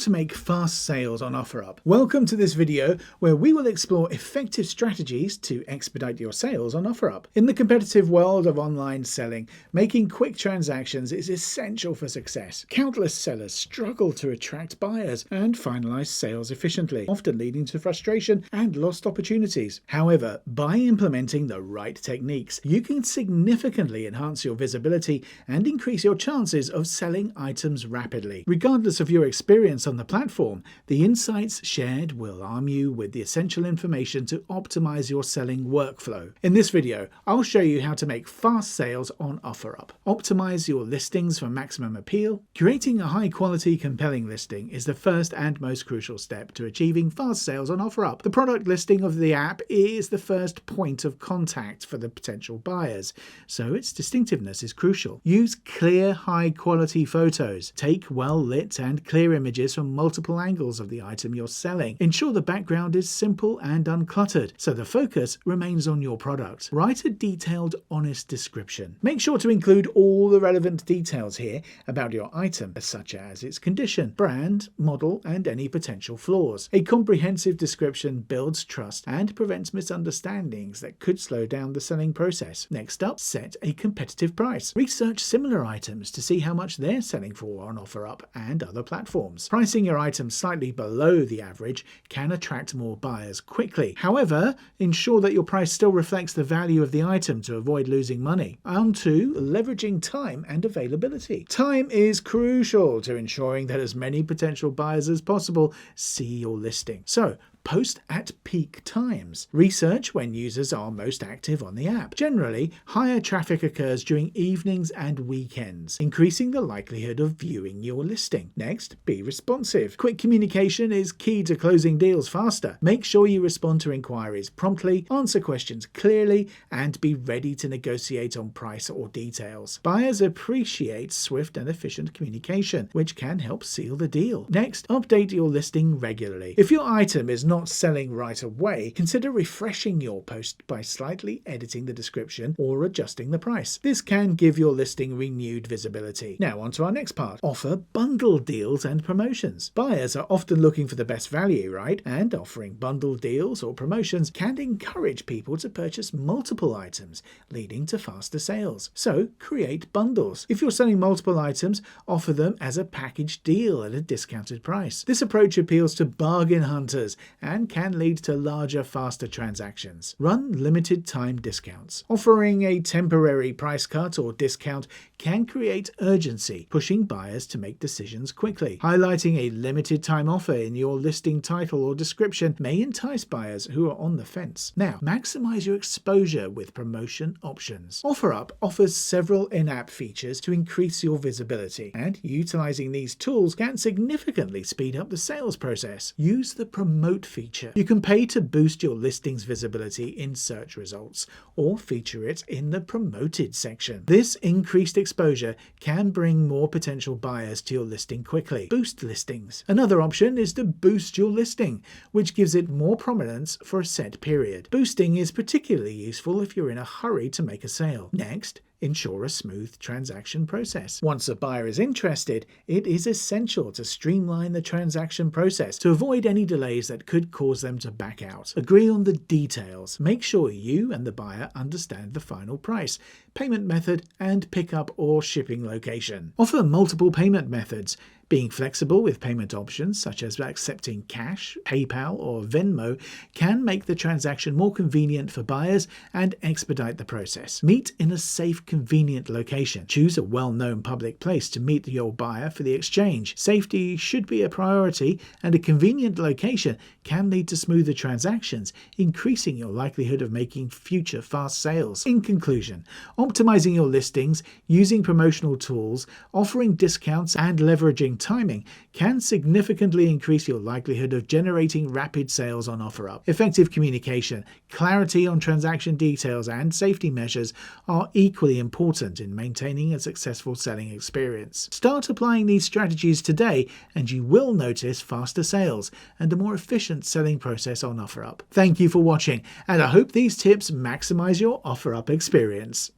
to make fast sales on OfferUp. Welcome to this video where we will explore effective strategies to expedite your sales on OfferUp. In the competitive world of online selling, making quick transactions is essential for success. Countless sellers struggle to attract buyers and finalize sales efficiently, often leading to frustration and lost opportunities. However, by implementing the right techniques, you can significantly enhance your visibility and increase your chances of selling items rapidly. Regardless of your experience on the platform, the insights shared will arm you with the essential information to optimize your selling workflow. In this video, I'll show you how to make fast sales on OfferUp. Optimize your listings for maximum appeal. Creating a high-quality, compelling listing is the first and most crucial step to achieving fast sales on OfferUp. The product listing of the app is the first point of contact for the potential buyers, so its distinctiveness is crucial. Use clear, high-quality photos. Take well-lit and clear images from multiple angles of the item you're selling. Ensure the background is simple and uncluttered, so the focus remains on your product. Write a detailed, honest description. Make sure to include all the relevant details here about your item, such as its condition, brand, model, and any potential flaws. A comprehensive description builds trust and prevents misunderstandings that could slow down the selling process. Next up, set a competitive price. Research similar items to see how much they're selling for on OfferUp and other platforms. Pricing your item slightly below the average can attract more buyers quickly. However, ensure that your price still reflects the value of the item to avoid losing money. On to leveraging time and availability. Time is crucial to ensuring that as many potential buyers as possible see your listing. So, post at peak times. Research when users are most active on the app. Generally, higher traffic occurs during evenings and weekends, increasing the likelihood of viewing your listing. Next, be responsive. Quick communication is key to closing deals faster. Make sure you respond to inquiries promptly, answer questions clearly, and be ready to negotiate on price or details. Buyers appreciate swift and efficient communication, which can help seal the deal. Next, update your listing regularly. If your item is not selling right away, consider refreshing your post by slightly editing the description or adjusting the price. This can give your listing renewed visibility. Now on to our next part. Offer bundle deals and promotions. Buyers are often looking for the best value, right? And offering bundle deals or promotions can encourage people to purchase multiple items, leading to faster sales. So create bundles. If you're selling multiple items, offer them as a package deal at a discounted price. This approach appeals to bargain hunters and can lead to larger, faster transactions. Run limited time discounts. Offering a temporary price cut or discount can create urgency, pushing buyers to make decisions quickly. Highlighting a limited time offer in your listing title or description may entice buyers who are on the fence. Now, maximize your exposure with promotion options. OfferUp offers several in-app features to increase your visibility, and utilizing these tools can significantly speed up the sales process. Use the promote feature. You can pay to boost your listing's visibility in search results or feature it in the promoted section. This increased exposure can bring more potential buyers to your listing quickly. Boost listings. Another option is to boost your listing, which gives it more prominence for a set period. Boosting is particularly useful if you're in a hurry to make a sale. Next, ensure a smooth transaction process. Once a buyer is interested, it is essential to streamline the transaction process to avoid any delays that could cause them to back out. Agree on the details. Make sure you and the buyer understand the final price, payment method, and pickup or shipping location. Offer multiple payment methods. Being flexible with payment options such as accepting cash, PayPal, or Venmo can make the transaction more convenient for buyers and expedite the process. Meet in a safe, convenient location. Choose a well-known public place to meet your buyer for the exchange. Safety should be a priority, and a convenient location can lead to smoother transactions, increasing your likelihood of making future fast sales. In conclusion, optimizing your listings, using promotional tools, offering discounts, and leveraging timing can significantly increase your likelihood of generating rapid sales on OfferUp. Effective communication, clarity on transaction details, and safety measures are equally important in maintaining a successful selling experience. Start applying these strategies today and you will notice faster sales and a more efficient selling process on OfferUp. Thank you for watching, and I hope these tips maximize your OfferUp experience.